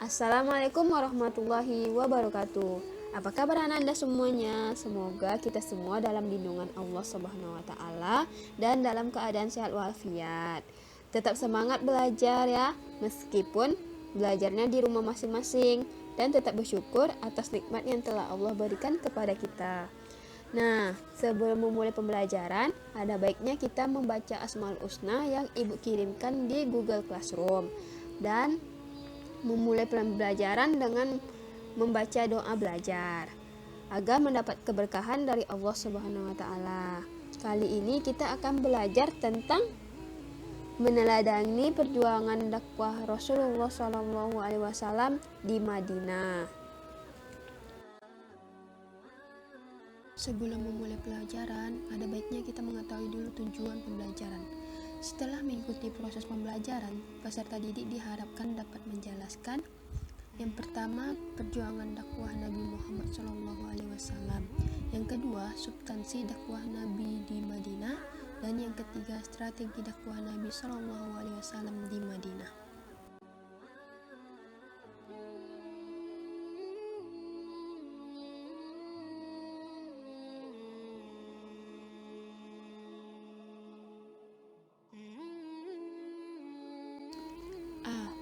Assalamualaikum warahmatullahi wabarakatuh. Apa kabar Anda semuanya? Semoga kita semua dalam lindungan Allah Subhanahu wa taala dan dalam keadaan sehat walafiat. Tetap semangat belajar ya, meskipun belajarnya di rumah masing-masing, dan tetap bersyukur atas nikmat yang telah Allah berikan kepada kita. Nah, sebelum memulai pembelajaran, ada baiknya kita membaca Asmaul Husna yang Ibu kirimkan di Google Classroom dan memulai pembelajaran dengan membaca doa belajar agar mendapat keberkahan dari Allah Subhanahu wa taala. Kali ini kita akan belajar tentang meneladani perjuangan dakwah Rasulullah SAW di Madinah. Sebelum memulai pelajaran, ada baiknya kita mengetahui dulu tujuan pembelajaran. Setelah mengikuti proses pembelajaran, peserta didik diharapkan dapat menjelaskan yang pertama, perjuangan dakwah Nabi Muhammad SAW. Yang kedua, substansi dakwah Nabi di Madinah. Dan yang ketiga, strategi dakwah Nabi SAW di Madinah.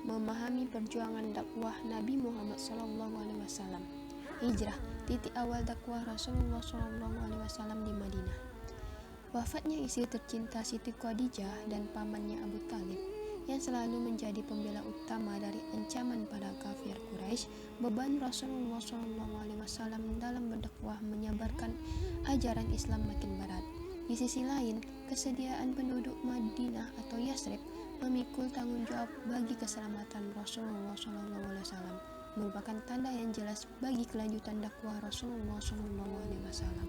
Memahami perjuangan dakwah Nabi Muhammad SAW. Hijrah, titik awal dakwah Rasulullah SAW di Madinah. Wafatnya istri tercinta Siti Khadijah dan pamannya Abu Thalib yang selalu menjadi pembela utama dari ancaman para kafir Quraisy, beban Rasulullah SAW dalam berdakwah menyebarkan ajaran Islam makin berat. Di sisi lain, kesediaan penduduk Madinah atau Yasrib memikul tanggung jawab bagi keselamatan Rasulullah SAW, merupakan tanda yang jelas bagi kelanjutan dakwah Rasulullah SAW.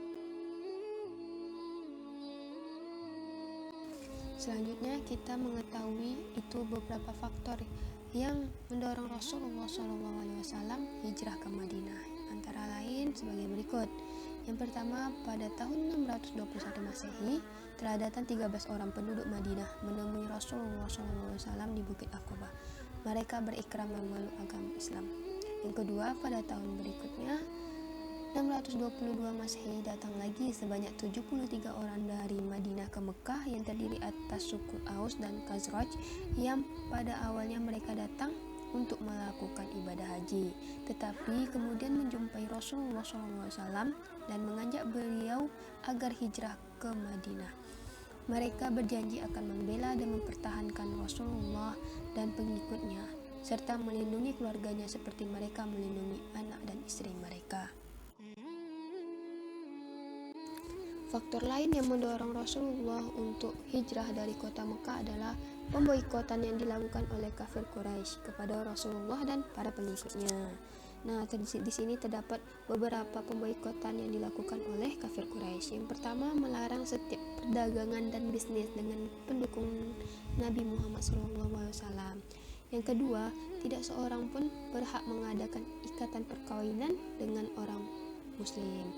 Selanjutnya kita mengetahui itu beberapa faktor yang mendorong Rasulullah SAW hijrah ke Madinah, antara lain sebagai berikut. Yang pertama, pada tahun 621 Masehi, telah datang 13 orang penduduk Madinah menemui Rasulullah SAW di Bukit Aqabah. Mereka berikrar memeluk agama Islam. Yang kedua, pada tahun berikutnya, 622 Masehi, datang lagi sebanyak 73 orang dari Madinah ke Mekah yang terdiri atas suku Aus dan Khazraj yang pada awalnya mereka datang untuk melakukan ibadah haji, tetapi kemudian menjumpai Rasulullah SAW dan mengajak beliau agar hijrah ke Madinah. Mereka berjanji akan membela dan mempertahankan Rasulullah dan pengikutnya, serta melindungi keluarganya seperti mereka melindungi anak dan istri mereka. Faktor lain yang mendorong Rasulullah untuk hijrah dari kota Mekah adalah pemboikotan yang dilakukan oleh kafir Quraisy kepada Rasulullah dan para pengikutnya. Nah, di sini terdapat beberapa pemboikotan yang dilakukan oleh kafir Quraisy. Yang pertama, melarang setiap perdagangan dan bisnis dengan pendukung Nabi Muhammad SAW. Yang kedua, tidak seorang pun berhak mengadakan ikatan perkawinan dengan orang Muslim.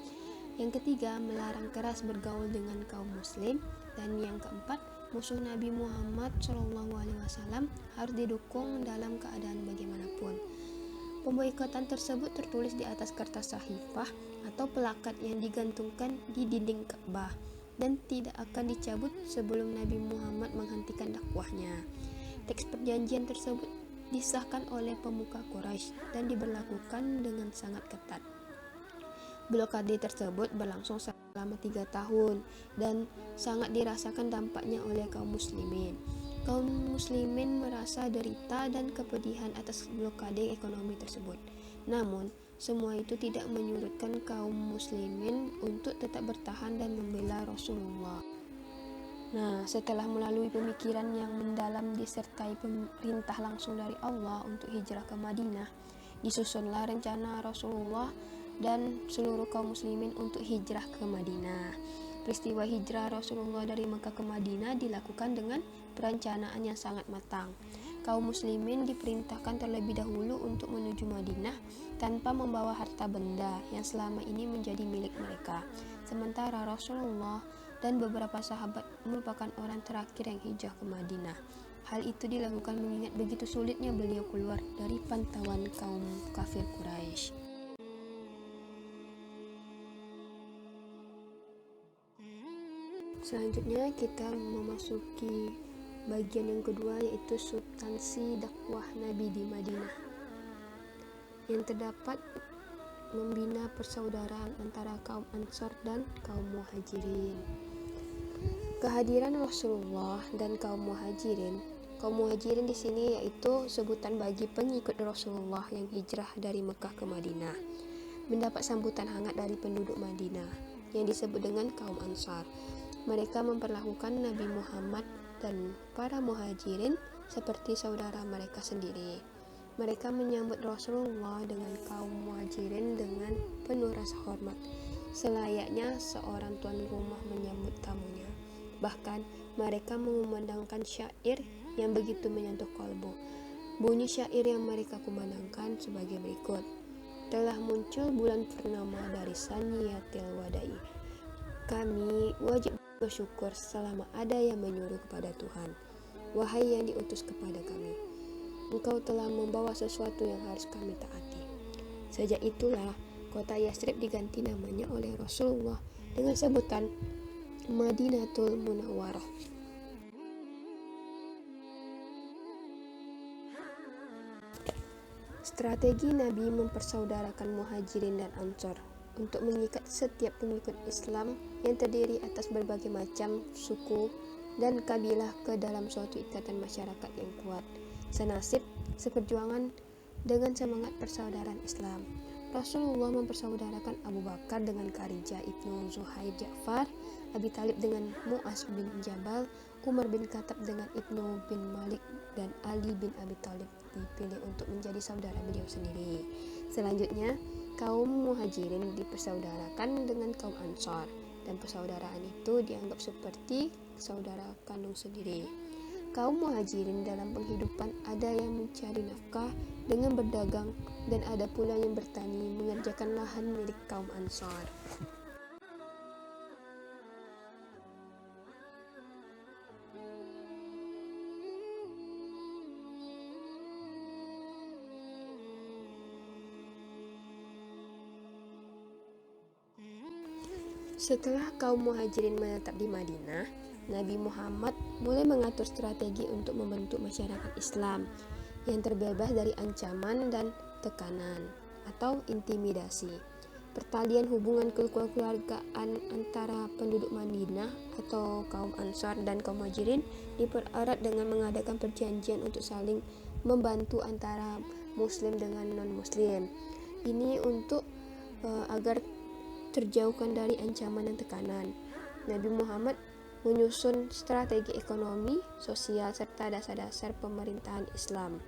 Yang ketiga, melarang keras bergaul dengan kaum Muslim. Dan yang keempat, musuh Nabi Muhammad SAW harus didukung dalam keadaan bagaimanapun. Pemboikotan tersebut tertulis di atas kertas sahifah atau pelakat yang digantungkan di dinding Ka'bah dan tidak akan dicabut sebelum Nabi Muhammad menghentikan dakwahnya. Teks perjanjian tersebut disahkan oleh pemuka Quraisy dan diberlakukan dengan sangat ketat. Blokade tersebut berlangsung selama 3 tahun dan sangat dirasakan dampaknya oleh kaum muslimin. Kaum muslimin merasa derita dan kepedihan atas blokade ekonomi tersebut. Namun, semua itu tidak menyurutkan kaum muslimin untuk tetap bertahan dan membela Rasulullah. Nah, setelah melalui pemikiran yang mendalam disertai perintah langsung dari Allah untuk hijrah ke Madinah, disusunlah rencana Rasulullah dan seluruh kaum muslimin untuk hijrah ke Madinah. Peristiwa hijrah Rasulullah dari Mekah ke Madinah dilakukan dengan perencanaan yang sangat matang. Kaum muslimin diperintahkan terlebih dahulu untuk menuju Madinah tanpa membawa harta benda yang selama ini menjadi milik mereka. Sementara Rasulullah dan beberapa sahabat merupakan orang terakhir yang hijrah ke Madinah. Hal itu dilakukan mengingat begitu sulitnya beliau keluar dari pantauan kaum kafir Quraisy. Selanjutnya kita memasuki bagian yang kedua, yaitu substansi dakwah Nabi di Madinah, yang terdapat membina persaudaraan antara kaum Ansor dan kaum Muhajirin. Kehadiran Rasulullah dan kaum Muhajirin di sini yaitu sebutan bagi pengikut Rasulullah yang hijrah dari Mekah ke Madinah, mendapat sambutan hangat dari penduduk Madinah yang disebut dengan kaum Ansar. Mereka memperlakukan Nabi Muhammad dan para Muhajirin seperti saudara mereka sendiri. Mereka menyambut Rasulullah dengan kaum Muhajirin dengan penuh rasa hormat, selayaknya seorang tuan rumah menyambut tamunya. Bahkan mereka mengumandangkan syair yang begitu menyentuh kalbu. Bunyi syair yang mereka kumandangkan sebagai berikut: telah muncul bulan purnama dari Saniyatil Wadai. Kami wajib bersyukur selama ada yang menyuruh kepada Tuhan. Wahai yang diutus kepada kami, Engkau telah membawa sesuatu yang harus kami taati. Sejak itulah kota Yatsrib diganti namanya oleh Rasulullah dengan sebutan Madinatul Munawwarah. Strategi Nabi mempersaudarakan Muhajirin dan Ansor untuk mengikat setiap pengikut Islam yang terdiri atas berbagai macam suku dan kabilah ke dalam suatu ikatan masyarakat yang kuat, senasib, seperjuangan dengan semangat persaudaraan Islam. Rasulullah mempersaudarakan Abu Bakar dengan Kharijah ibnu Zuhair Ja'far, Abi Talib dengan Mu'az bin Jabal, Umar bin Khattab dengan Ibnu bin Malik, dan Ali bin Abi Thalib dipilih untuk menjadi saudara beliau sendiri. Selanjutnya, kaum Muhajirin dipersaudarakan dengan kaum Ansar, dan persaudaraan itu dianggap seperti saudara kandung sendiri. Kaum Muhajirin dalam penghidupan ada yang mencari nafkah dengan berdagang, dan ada pula yang bertani mengerjakan lahan milik kaum Ansar. Setelah kaum Muhajirin menetap di Madinah, Nabi Muhammad mulai mengatur strategi untuk membentuk masyarakat Islam yang terbebas dari ancaman dan tekanan atau intimidasi. Pertalian hubungan kekeluargaan antara penduduk Madinah atau kaum Ansar dan kaum Muhajirin dipererat dengan mengadakan perjanjian untuk saling membantu antara Muslim dengan non-Muslim. Ini untuk agar terjauhkan dari ancaman dan tekanan. Nabi Muhammad menyusun strategi ekonomi, sosial, serta dasar-dasar pemerintahan Islam.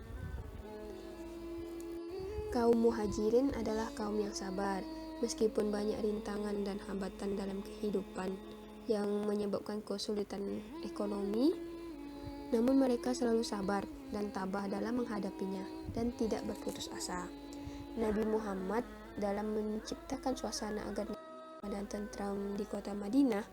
Kaum Muhajirin adalah kaum yang sabar, meskipun banyak rintangan dan hambatan dalam kehidupan yang menyebabkan kesulitan ekonomi, namun mereka selalu sabar dan tabah dalam menghadapinya dan tidak berputus asa. Nabi Muhammad dalam menciptakan suasana agar dan tentram di kota Madinah,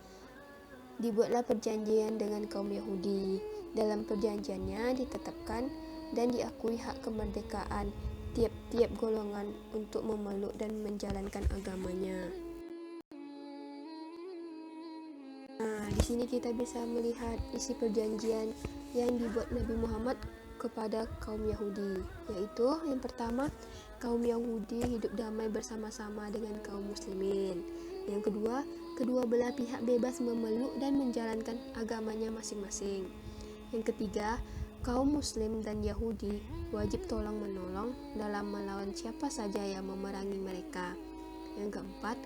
dibuatlah perjanjian dengan kaum Yahudi. Dalam perjanjiannya ditetapkan dan diakui hak kemerdekaan tiap-tiap golongan untuk memeluk dan menjalankan agamanya. Di sini kita bisa melihat isi perjanjian yang dibuat Nabi Muhammad kepada kaum Yahudi, yaitu yang pertama, kaum Yahudi hidup damai bersama-sama dengan kaum Muslimin. Yang kedua, kedua belah pihak bebas memeluk dan menjalankan agamanya masing-masing. Yang ketiga, kaum Muslim dan Yahudi wajib tolong-menolong dalam melawan siapa saja yang memerangi mereka. Yang keempat,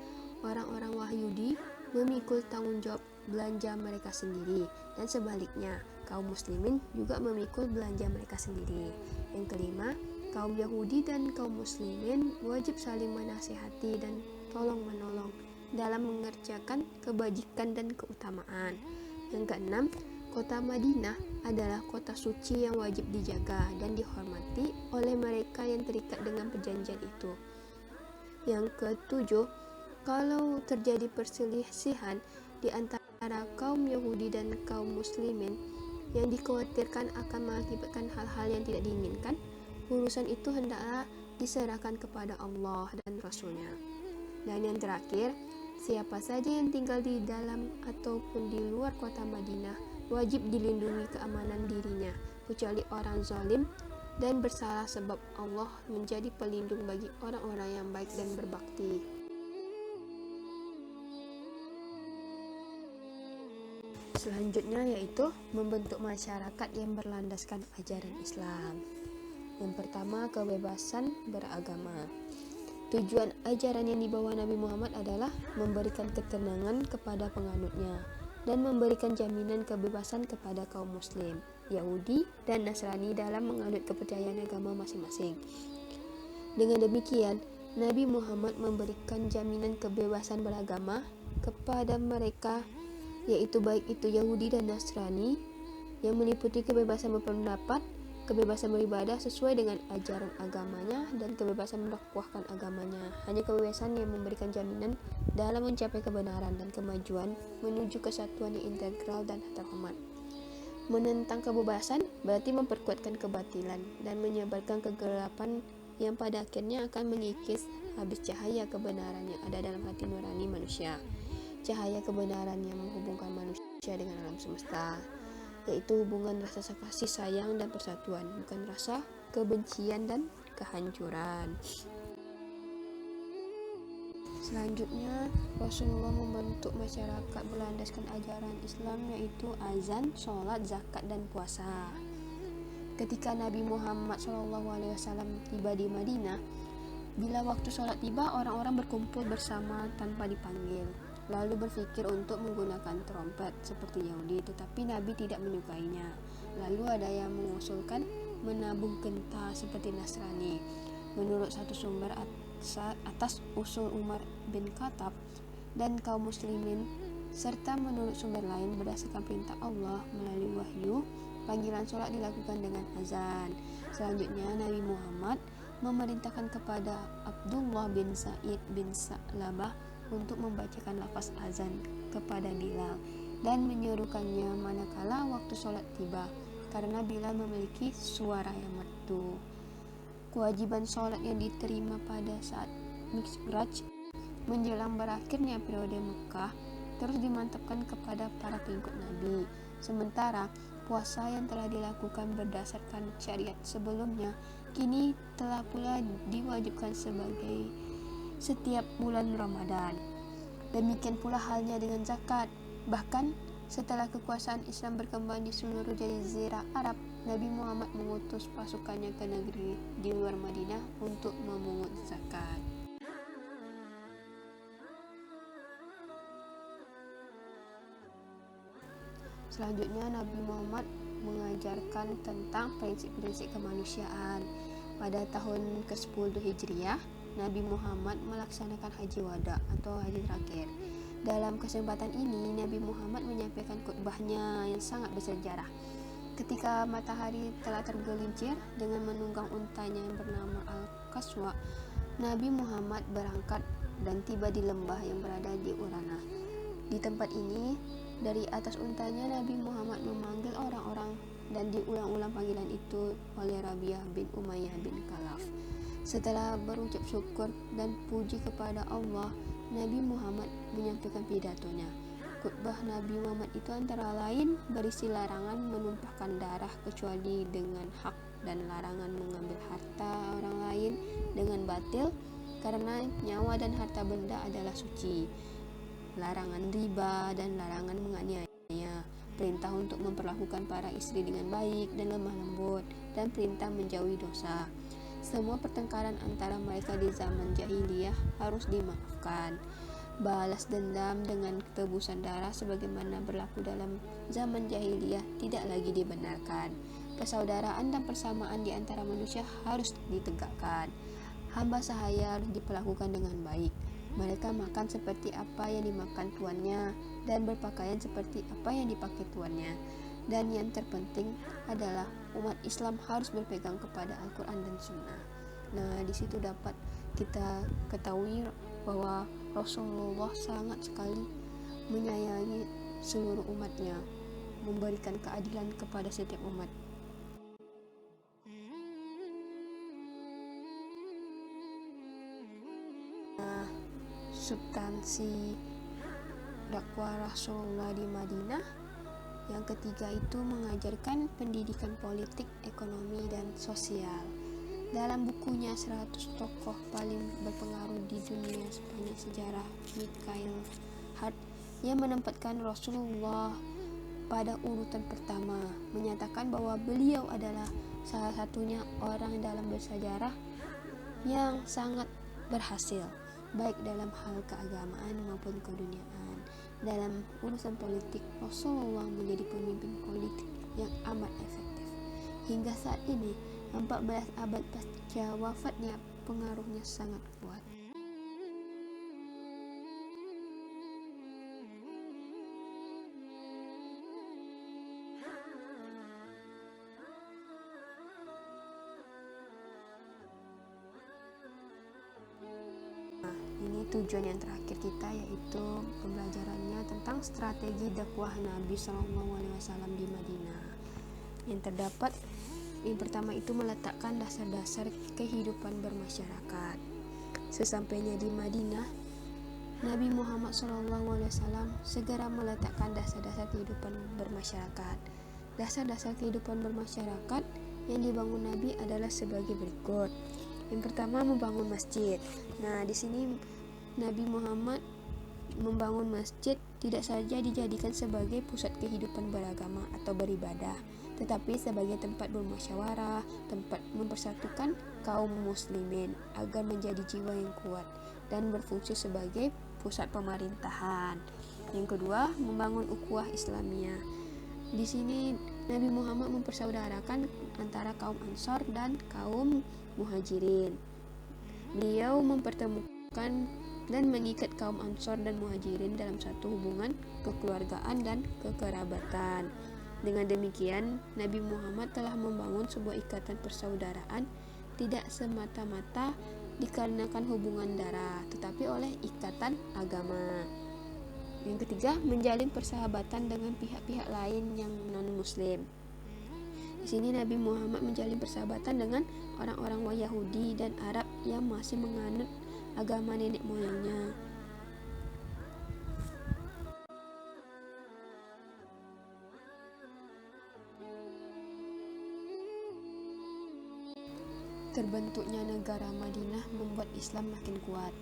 orang-orang Yahudi memikul tanggung jawab belanja mereka sendiri, dan sebaliknya, kaum Muslimin juga memikul belanja mereka sendiri. Yang kelima, kaum Yahudi dan kaum Muslimin wajib saling menasihati dan tolong-menolong dalam mengerjakan kebajikan dan keutamaan. Yang keenam, kota Madinah adalah kota suci yang wajib dijaga dan dihormati oleh mereka yang terikat dengan perjanjian itu. Yang ketujuh, kalau terjadi perselisihan di antara kaum Yahudi dan kaum Muslimin, yang dikhawatirkan akan mengakibatkan hal-hal yang tidak diinginkan, urusan itu hendaklah diserahkan kepada Allah dan Rasul-Nya. Dan yang terakhir, siapa saja yang tinggal di dalam ataupun di luar kota Madinah wajib dilindungi keamanan dirinya, kecuali orang zalim dan bersalah, sebab Allah menjadi pelindung bagi orang-orang yang baik dan berbakti. Selanjutnya yaitu membentuk masyarakat yang berlandaskan ajaran Islam. Yang pertama, kebebasan beragama. Tujuan ajaran yang dibawa Nabi Muhammad adalah memberikan ketenangan kepada penganutnya dan memberikan jaminan kebebasan kepada kaum muslim, Yahudi, dan Nasrani dalam menganut kepercayaan agama masing-masing. Dengan demikian, Nabi Muhammad memberikan jaminan kebebasan beragama kepada mereka, yaitu baik itu Yahudi dan Nasrani, yang meliputi kebebasan berpendapat, kebebasan beribadah sesuai dengan ajaran agamanya, dan kebebasan mendakwahkan agamanya. Hanya kebebasan yang memberikan jaminan dalam mencapai kebenaran dan kemajuan menuju kesatuan yang integral dan terhormat. Menentang kebebasan berarti memperkuatkan kebatilan dan menyebarkan kegelapan yang pada akhirnya akan mengikis habis cahaya kebenaran yang ada dalam hati nurani manusia. Cahaya kebenaran yang menghubungkan manusia dengan alam semesta, yaitu hubungan rasa kasih sayang dan persatuan, bukan rasa kebencian dan kehancuran. Selanjutnya, Rasulullah membentuk masyarakat berlandaskan ajaran Islam, yaitu azan, sholat, zakat, dan puasa. Ketika Nabi Muhammad SAW tiba di Madinah, bila waktu sholat tiba, orang-orang berkumpul bersama tanpa dipanggil, lalu berpikir untuk menggunakan trompet seperti Yahudi, tetapi Nabi tidak menyukainya. Lalu ada yang mengusulkan menabung genta seperti Nasrani. Menurut satu sumber atas usul Umar bin Khattab dan kaum muslimin, serta menurut sumber lain berdasarkan perintah Allah melalui wahyu, panggilan sholat dilakukan dengan azan. Selanjutnya Nabi Muhammad memerintahkan kepada Abdullah bin Zaid bin Sa'labah untuk membacakan lafaz azan kepada Bilal dan menyuruhkannya manakala waktu sholat tiba, karena Bilal memiliki suara yang merdu. Kewajiban sholat yang diterima pada saat Mi'raj menjelang berakhirnya periode Mekah terus dimantapkan kepada para pengikut Nabi. Sementara puasa yang telah dilakukan berdasarkan syariat sebelumnya kini telah pula diwajibkan sebagai setiap bulan Ramadan. Demikian pula halnya dengan zakat. Bahkan setelah kekuasaan Islam berkembang di seluruh jazirah Arab, Nabi Muhammad mengutus pasukannya ke negeri di luar Madinah untuk memungut zakat. Selanjutnya Nabi Muhammad mengajarkan tentang prinsip-prinsip kemanusiaan. Pada tahun ke-10 Hijriah, Nabi Muhammad melaksanakan haji wada atau haji terakhir. Dalam kesempatan ini, Nabi Muhammad menyampaikan khutbahnya yang sangat bersejarah. Ketika matahari telah tergelincir dengan menunggang untanya yang bernama Al-Qaswa, Nabi Muhammad berangkat dan tiba di lembah yang berada di Urana. Di tempat ini, dari atas untanya Nabi Muhammad memanggil orang-orang dan diulang-ulang panggilan itu oleh Rabi'ah bin Umayyah bin Khalaf. Setelah berucap syukur dan puji kepada Allah, Nabi Muhammad menyampaikan pidatonya. Khutbah Nabi Muhammad itu antara lain berisi larangan menumpahkan darah kecuali dengan hak dan larangan mengambil harta orang lain dengan batil karena nyawa dan harta benda adalah suci, larangan riba dan larangan menganiaya, perintah untuk memperlakukan para istri dengan baik dan lemah lembut, dan perintah menjauhi dosa. Semua pertengkaran antara mereka di zaman jahiliyah harus dimaafkan. Balas dendam dengan tebusan darah sebagaimana berlaku dalam zaman jahiliyah tidak lagi dibenarkan. Persaudaraan dan persamaan di antara manusia harus ditegakkan. Hamba sahaya harus diperlakukan dengan baik. Mereka makan seperti apa yang dimakan tuannya dan berpakaian seperti apa yang dipakai tuannya. Dan yang terpenting adalah umat Islam harus berpegang kepada Al-Quran dan Sunnah. Nah, di situ dapat kita ketahui bahwa Rasulullah sangat sekali menyayangi seluruh umatnya. memberikan keadilan kepada setiap umat. Substansi dakwah Rasulullah di Madinah. Yang ketiga itu mengajarkan pendidikan politik, ekonomi, dan sosial. Dalam bukunya 100 tokoh paling berpengaruh di dunia sepanjang sejarah, Mikhail Hart yang menempatkan Rasulullah pada urutan pertama, menyatakan bahwa beliau adalah salah satunya orang dalam bersejarah yang sangat berhasil, baik dalam hal keagamaan maupun keduniaan. Dalam urusan politik, Rasulullah menjadi pemimpin politik yang amat efektif. Hingga saat ini, 14 abad pasca wafatnya, pengaruhnya sangat kuat. Ini tujuan yang terakhir kita, yaitu pembelajarannya tentang strategi dakwah Nabi SAW di Madinah. Yang terdapat, yang pertama itu meletakkan dasar-dasar kehidupan bermasyarakat. Sesampainya di Madinah, Nabi Muhammad SAW segera meletakkan dasar-dasar kehidupan bermasyarakat. Dasar-dasar kehidupan bermasyarakat yang dibangun Nabi adalah sebagai berikut. Yang pertama, membangun masjid. Nah, di sini Nabi Muhammad membangun masjid tidak saja dijadikan sebagai pusat kehidupan beragama atau beribadah, tetapi sebagai tempat bermusyawarah, tempat mempersatukan kaum muslimin agar menjadi jiwa yang kuat dan berfungsi sebagai pusat pemerintahan. Yang kedua, membangun ukhuwah Islamiyah. Di sini Nabi Muhammad mempersaudarakan antara kaum Ansor dan kaum Muhajirin. Beliau mempertemukan dan mengikat kaum Ansor dan Muhajirin dalam satu hubungan kekeluargaan dan kekerabatan. Dengan demikian, Nabi Muhammad telah membangun sebuah ikatan persaudaraan tidak semata-mata dikarenakan hubungan darah, tetapi oleh ikatan agama. Yang ketiga, menjalin persahabatan dengan pihak-pihak lain yang non-muslim. Di sini Nabi Muhammad menjalin persahabatan dengan orang-orang Yahudi dan Arab yang masih menganut agama nenek moyangnya. Terbentuknya negara Madinah membuat Islam makin kuat.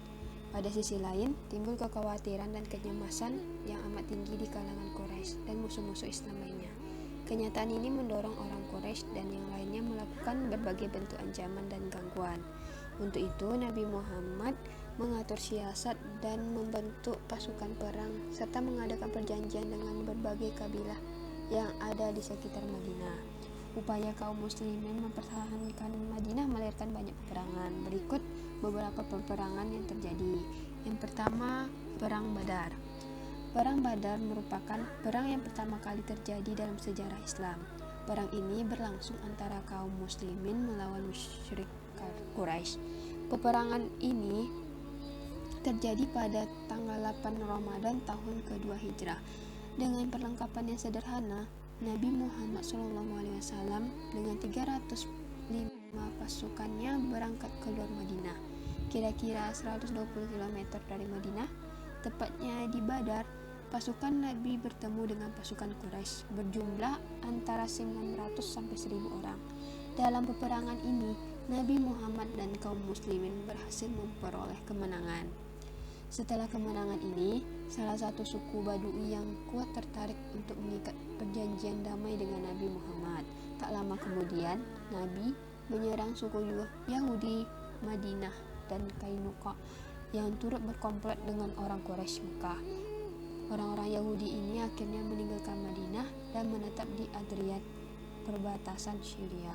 Pada sisi lain, timbul kekhawatiran dan kecemasan yang amat tinggi di kalangan Quraisy dan musuh-musuh Islam lainnya. Kenyataan ini mendorong orang Quraisy dan yang lainnya melakukan berbagai bentuk ancaman dan gangguan. Untuk itu, Nabi Muhammad mengatur siasat dan membentuk pasukan perang serta mengadakan perjanjian dengan berbagai kabilah yang ada di sekitar Madinah. Upaya kaum muslimin mempertahankan Madinah melahirkan banyak peperangan. Berikut beberapa peperangan yang terjadi. Yang pertama, Perang Badar. Perang Badar merupakan perang yang pertama kali terjadi dalam sejarah Islam. Perang ini berlangsung antara kaum muslimin melawan musyrik Quraisy. Peperangan ini terjadi pada tanggal 8 Ramadan tahun kedua Hijrah. Dengan perlengkapan yang sederhana, Nabi Muhammad SAW dengan 305 pasukannya berangkat keluar Madinah. Kira-kira 120 km dari Madinah, tepatnya di Badar, pasukan Nabi bertemu dengan pasukan Quraisy berjumlah antara 900 sampai 1000 orang. Dalam peperangan ini, Nabi Muhammad dan kaum muslimin berhasil memperoleh kemenangan. Setelah kemenangan ini, salah satu suku Badui yang kuat tertarik untuk mengikat perjanjian damai dengan Nabi Muhammad. Tak lama kemudian, Nabi menyerang suku Yahudi Madinah dan Kainuqa yang turut berkomplot dengan orang Quraisy Mekah. Orang-orang Yahudi ini akhirnya meninggalkan Madinah dan menetap di Adriat, perbatasan Syria.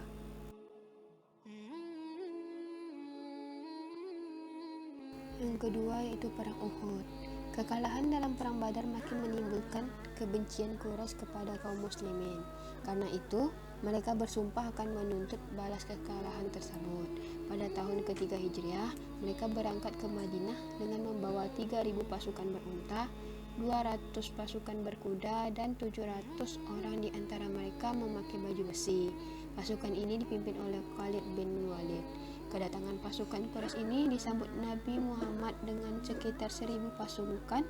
Yang kedua yaitu Perang Uhud. Kekalahan dalam Perang Badar makin menimbulkan kebencian Quraisy kepada kaum muslimin. Karena itu, mereka bersumpah akan menuntut balas kekalahan tersebut. Pada tahun ketiga Hijriah, mereka berangkat ke Madinah dengan membawa 3.000 pasukan berunta, 200 pasukan berkuda dan 700 orang di antara mereka memakai baju besi. Pasukan ini dipimpin oleh Khalid bin Walid. Kedatangan pasukan Quraisy ini disambut Nabi Muhammad dengan sekitar 1000 pasukan.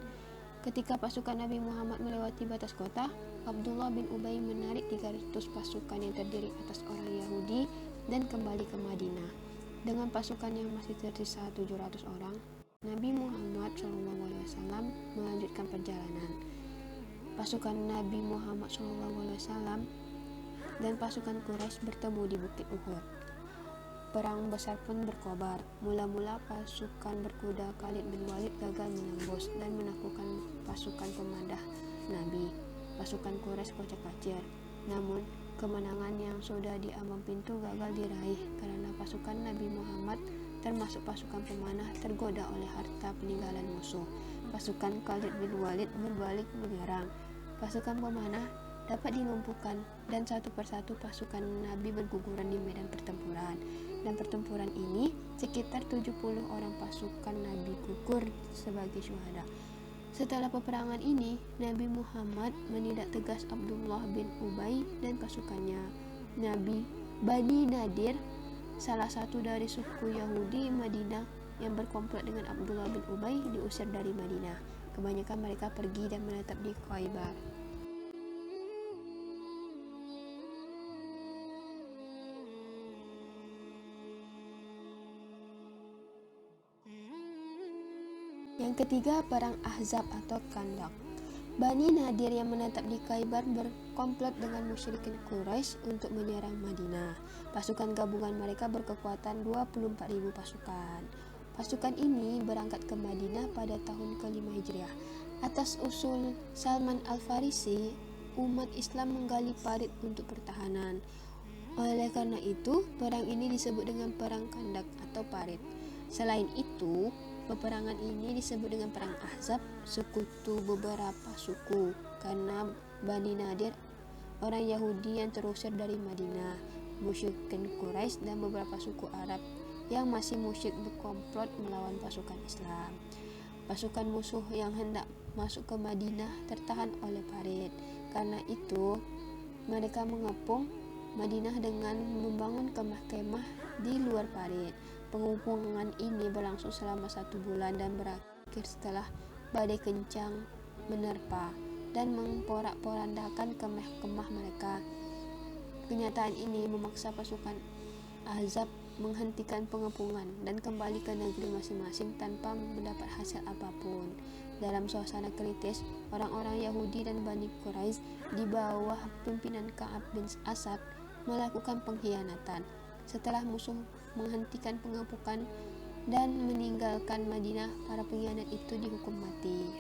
Ketika pasukan Nabi Muhammad melewati batas kota, Abdullah bin Ubay menarik 300 pasukan yang terdiri atas orang Yahudi dan kembali ke Madinah. Dengan pasukan yang masih tersisa 700 orang, Nabi Muhammad SAW melanjutkan perjalanan. Pasukan Nabi Muhammad SAW dan pasukan Quraisy bertemu di Bukit Uhud. Perang besar pun berkobar. Mula-mula pasukan berkuda Khalid bin Walid gagal menembus dan menaklukkan pasukan pemandah Nabi. Pasukan Quraisy kocar-kacir. Namun, kemenangan yang sudah di ambang pintu gagal diraih karena pasukan Nabi Muhammad termasuk pasukan pemanah tergoda oleh harta peninggalan musuh. Pasukan Khalid bin Walid berbalik menyerang. Pasukan pemanah dapat dilumpuhkan dan satu persatu pasukan Nabi berguguran di medan pertempuran. Dan pertempuran ini sekitar 70 orang pasukan Nabi gugur sebagai syuhada. Setelah peperangan ini, Nabi Muhammad menindak tegas Abdullah bin Ubay dan pasukannya. Bani Nadir, salah satu dari suku Yahudi Madinah yang berkomplot dengan Abdullah bin Ubay, diusir dari Madinah. Kebanyakan mereka pergi dan menetap di Khaybar. Yang ketiga, Perang Ahzab atau Khandaq. Bani Nadir yang menetap di Khaybar berkomplot dengan musyrikin Quraisy untuk menyerang Madinah. Pasukan gabungan mereka berkekuatan 24.000 pasukan. Pasukan ini berangkat ke Madinah pada tahun ke-5 Hijriah. Atas usul Salman Al-Farisi, umat Islam menggali parit untuk pertahanan. Oleh karena itu, perang ini disebut dengan Perang Khandaq atau parit. Selain itu, peperangan ini disebut dengan Perang Ahzab, sekutu beberapa suku, karena Bani Nadir, orang Yahudi yang terusir dari Madinah, musyrikin Quraisy dan beberapa suku Arab yang masih musyrik berkomplot melawan pasukan Islam. Pasukan musuh yang hendak masuk ke Madinah tertahan oleh parit. Karena itu, mereka mengepung Madinah dengan membangun kemah-kemah di luar parit. Pengepungan ini berlangsung selama 1 bulan dan berakhir setelah badai kencang menerpa dan memporak-porandakan kemah-kemah mereka. Kenyataan ini memaksa pasukan Ahzab menghentikan pengepungan dan kembali ke negeri masing-masing tanpa mendapat hasil apapun. Dalam suasana kritis, orang-orang Yahudi dan Bani Quraisy di bawah pimpinan Ka'ab bin Asad melakukan pengkhianatan. Setelah musuh menghentikan pengepungan dan meninggalkan Madinah, para pengkhianat itu dihukum mati.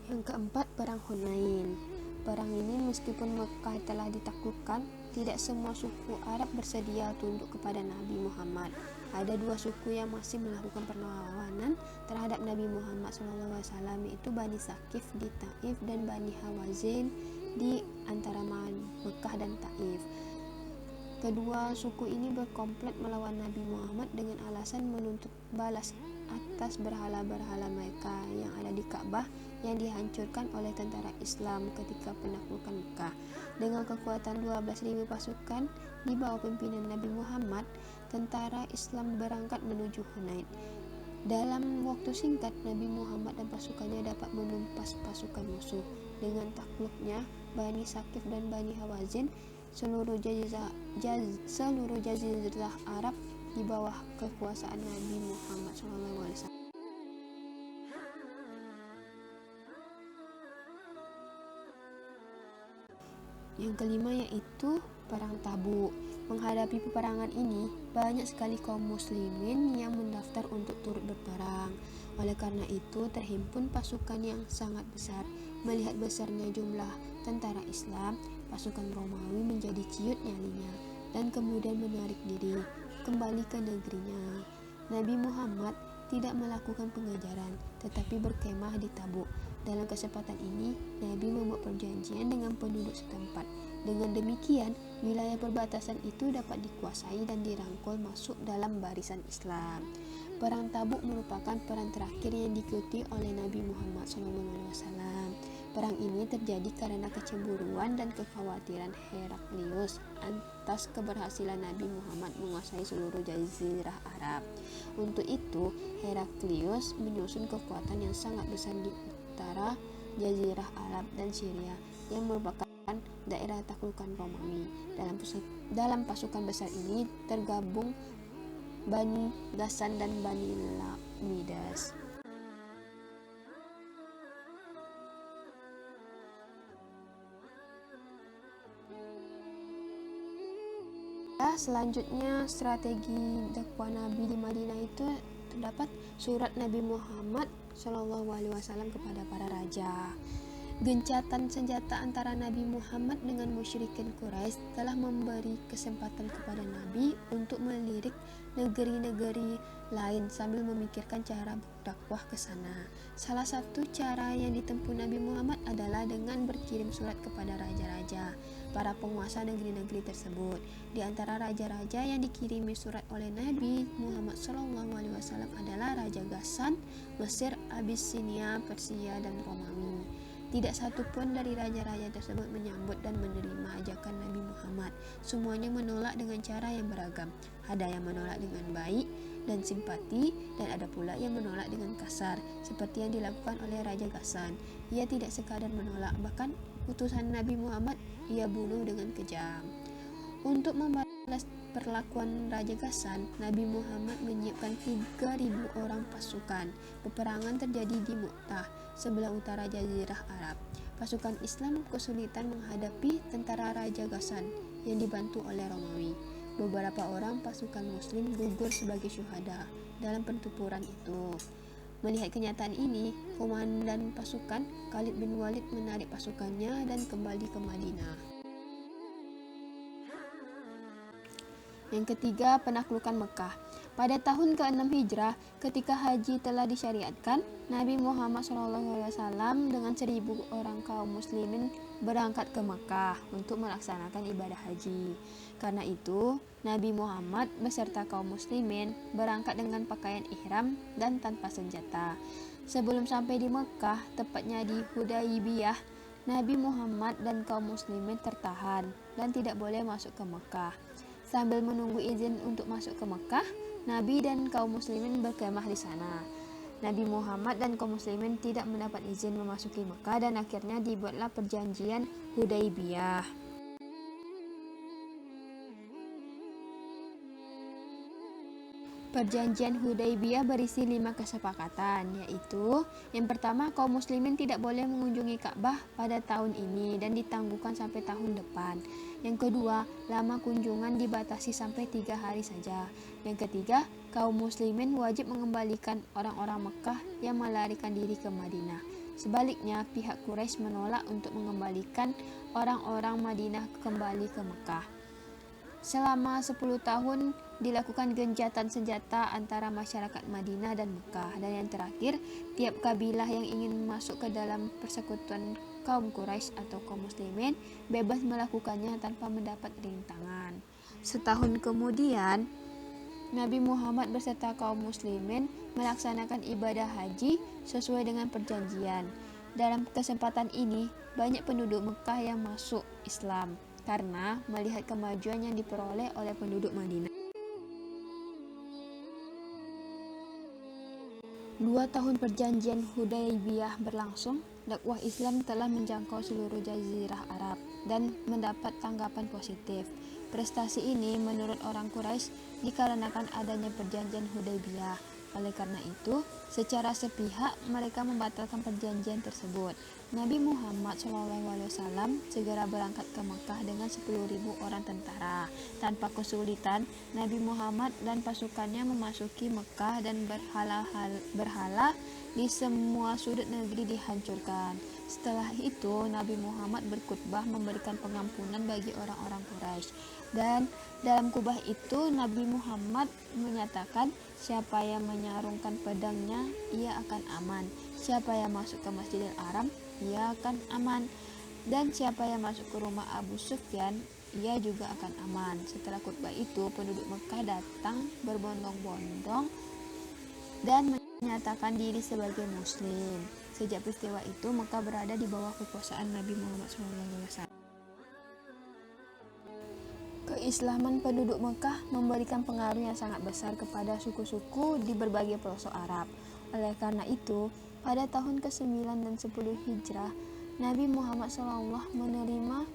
Yang keempat, Perang Hunain. Perang ini meskipun Mekah telah ditaklukkan, tidak semua suku Arab bersedia tunduk kepada Nabi Muhammad. Ada 2 suku yang masih melakukan perlawanan terhadap Nabi Muhammad SAW, yaitu Bani Saqif di Taif dan Bani Hawazin di antara Mekah dan Taif. Kedua suku ini berkomplot melawan Nabi Muhammad dengan alasan menuntut balas atas berhala-berhala mereka yang ada di Ka'bah yang dihancurkan oleh tentara Islam ketika penaklukan Mekah. Dengan kekuatan 12.000 pasukan di bawah pimpinan Nabi Muhammad, tentara Islam berangkat menuju Hunain. Dalam waktu singkat, Nabi Muhammad dan pasukannya dapat menumpas pasukan musuh. Dengan takluknya Bani Saqif dan Bani Hawazin, seluruh jazirah Arab di bawah kekuasaan Nabi Muhammad SAW. Yang kelima yaitu Perang Tabuk. Menghadapi peperangan ini, banyak sekali kaum muslimin yang mendaftar untuk turut berperang. Oleh karena itu, terhimpun pasukan yang sangat besar. Melihat besarnya jumlah tentara Islam, pasukan Romawi menjadi ciut nyalinya dan kemudian menarik diri kembali ke negerinya. Nabi Muhammad tidak melakukan pengejaran, tetapi berkemah di Tabuk. Dalam kesempatan ini, Nabi membuat perjanjian dengan penduduk setempat. Dengan demikian, wilayah perbatasan itu dapat dikuasai dan dirangkul masuk dalam barisan Islam. Perang Tabuk merupakan perang terakhir yang diikuti oleh Nabi Muhammad SAW. Perang ini terjadi karena kecemburuan dan kekhawatiran Heraklius atas keberhasilan Nabi Muhammad menguasai seluruh jazirah Arab. Untuk itu, Heraklius menyusun kekuatan yang sangat besar di utara jazirah Arab dan Syria yang merupakan daerah taklukan Romawi. Dalam pasukan besar ini tergabung Bani Ghassan dan Bani Midas. Selanjutnya, strategi dakwah Nabi di Madinah itu terdapat surat Nabi Muhammad SAW kepada para raja. Gencatan senjata antara Nabi Muhammad dengan musyrikin Quraisy telah memberi kesempatan kepada Nabi untuk melirik negeri-negeri lain sambil memikirkan cara berdakwah ke sana. Salah satu cara yang ditempuh Nabi Muhammad adalah dengan berkirim surat kepada raja-raja, para penguasa negeri-negeri tersebut. Di antara raja-raja yang dikirimi surat oleh Nabi Muhammad SAW adalah Raja Ghassan, Mesir, Abyssinia, Persia, dan Romawi. Tidak satu pun dari raja-raja tersebut menyambut dan menerima ajakan Nabi Muhammad. Semuanya menolak dengan cara yang beragam. Ada yang menolak dengan baik dan simpati, dan ada pula yang menolak dengan kasar, seperti yang dilakukan oleh Raja Ghassan. Ia tidak sekadar menolak, bahkan utusan Nabi Muhammad ia bunuh dengan kejam. Untuk membalas perlakuan Raja Ghassan, Nabi Muhammad menyiapkan 3.000 orang pasukan. Peperangan terjadi di Mu'tah, sebelah utara jazirah Arab. Pasukan Islam kesulitan menghadapi tentara Raja Ghassan yang dibantu oleh Romawi. Beberapa orang pasukan Muslim gugur sebagai syuhada dalam pertempuran itu. Melihat kenyataan ini, komandan pasukan Khalid bin Walid menarik pasukannya dan kembali ke Madinah. Yang ketiga, penaklukan Mekah. Pada tahun ke-6 Hijrah, ketika haji telah disyariatkan, Nabi Muhammad SAW dengan 1.000 orang kaum muslimin berangkat ke Mekah untuk melaksanakan ibadah haji. Karena itu, Nabi Muhammad beserta kaum muslimin berangkat dengan pakaian ihram dan tanpa senjata. Sebelum sampai di Mekah, tepatnya di Hudaybiyah, Nabi Muhammad dan kaum muslimin tertahan dan tidak boleh masuk ke Mekah. Sambil menunggu izin untuk masuk ke Mekah, Nabi dan kaum muslimin berkemah di sana. Nabi Muhammad dan kaum muslimin tidak mendapat izin memasuki Mekah dan akhirnya dibuatlah perjanjian Hudaybiyah. Perjanjian Hudaybiyah berisi 5 kesepakatan, yaitu yang pertama, kaum muslimin tidak boleh mengunjungi Ka'bah pada tahun ini dan ditangguhkan sampai tahun depan. Yang kedua, lama kunjungan dibatasi sampai 3 hari saja. Yang ketiga, kaum muslimin wajib mengembalikan orang-orang Mekah yang melarikan diri ke Madinah. Sebaliknya, pihak Quraisy menolak untuk mengembalikan orang-orang Madinah kembali ke Mekah. Selama 10 tahun dilakukan gencatan senjata antara masyarakat Madinah dan Mekah. Dan yang terakhir, tiap kabilah yang ingin masuk ke dalam persekutuan kaum Quraisy atau kaum muslimin bebas melakukannya tanpa mendapat rintangan. Setahun kemudian, Nabi Muhammad beserta kaum muslimin melaksanakan ibadah haji sesuai dengan perjanjian. Dalam kesempatan ini, banyak penduduk Mekah yang masuk Islam karena melihat kemajuan yang diperoleh oleh penduduk Madinah. 2 tahun perjanjian Hudaybiyah berlangsung, dakwah Islam telah menjangkau seluruh jazirah Arab dan mendapat tanggapan positif. Prestasi ini menurut orang Quraisy dikarenakan adanya perjanjian Hudaybiyah. Oleh karena itu, secara sepihak mereka membatalkan perjanjian tersebut. Nabi Muhammad SAW segera berangkat ke Mekah dengan 10.000 orang tentara. Tanpa kesulitan, Nabi Muhammad dan pasukannya memasuki Mekah dan berhala di semua sudut negeri dihancurkan. Setelah itu, Nabi Muhammad berkhutbah memberikan pengampunan bagi orang-orang Quraisy. Dan dalam khutbah itu Nabi Muhammad menyatakan, siapa yang menyarungkan pedangnya, ia akan aman. Siapa yang masuk ke Masjidil Haram, ia akan aman. Dan siapa yang masuk ke rumah Abu Sufyan, ia juga akan aman. Setelah khutbah itu, penduduk Mekah datang berbondong-bondong dan menyatakan diri sebagai muslim. Sejak peristiwa itu, Mekah berada di bawah kekuasaan Nabi Muhammad SAW. Keislaman penduduk Mekah memberikan pengaruh yang sangat besar kepada suku-suku di berbagai pelosok Arab. Oleh karena itu, pada tahun ke-9 dan 10 Hijrah, Nabi Muhammad SAW menerima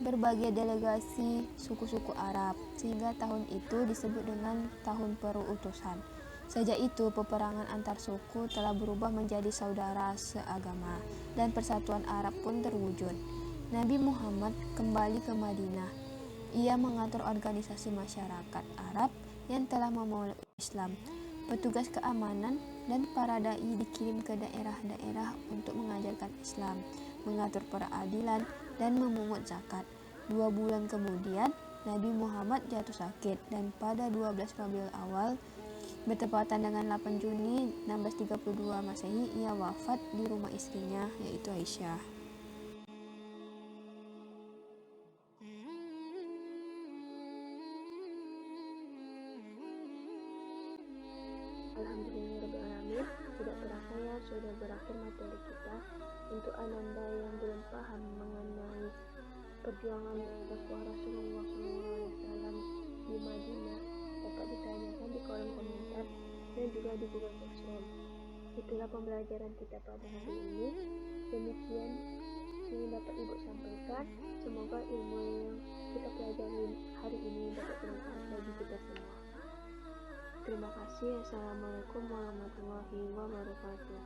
berbagai delegasi suku-suku Arab, sehingga tahun itu disebut dengan tahun perutusan. Sejak itu, peperangan antar suku telah berubah menjadi saudara seagama, dan persatuan Arab pun terwujud. Nabi Muhammad kembali ke Madinah. Ia mengatur organisasi masyarakat Arab yang telah memeluk Islam. Petugas keamanan dan para dai dikirim ke daerah-daerah untuk mengajarkan Islam, mengatur peradilan, dan memungut zakat. 2 bulan kemudian, Nabi Muhammad jatuh sakit, dan pada 12 Rabiul Awal, bertepatan dengan 8 Juni 1632 Masehi, ia wafat di rumah istrinya, yaitu Aisyah. Alhamdulillahirrahmanirrahim. Tidak terasa ya, sudah berakhir materi kita. Untuk Ananda yang belum paham mengenai perjuangan dakwah Rasulullah SAW di Madinah, dapat ditanyakan di kolom komentar dan juga di Google Classroom. Itulah pembelajaran kita pada hari ini. Demikian yang dapat Ibu sampaikan. Semoga ilmu yang kita pelajari hari ini dapat bermanfaat bagi kita semua. Terima kasih. Assalamualaikum warahmatullahi wabarakatuh.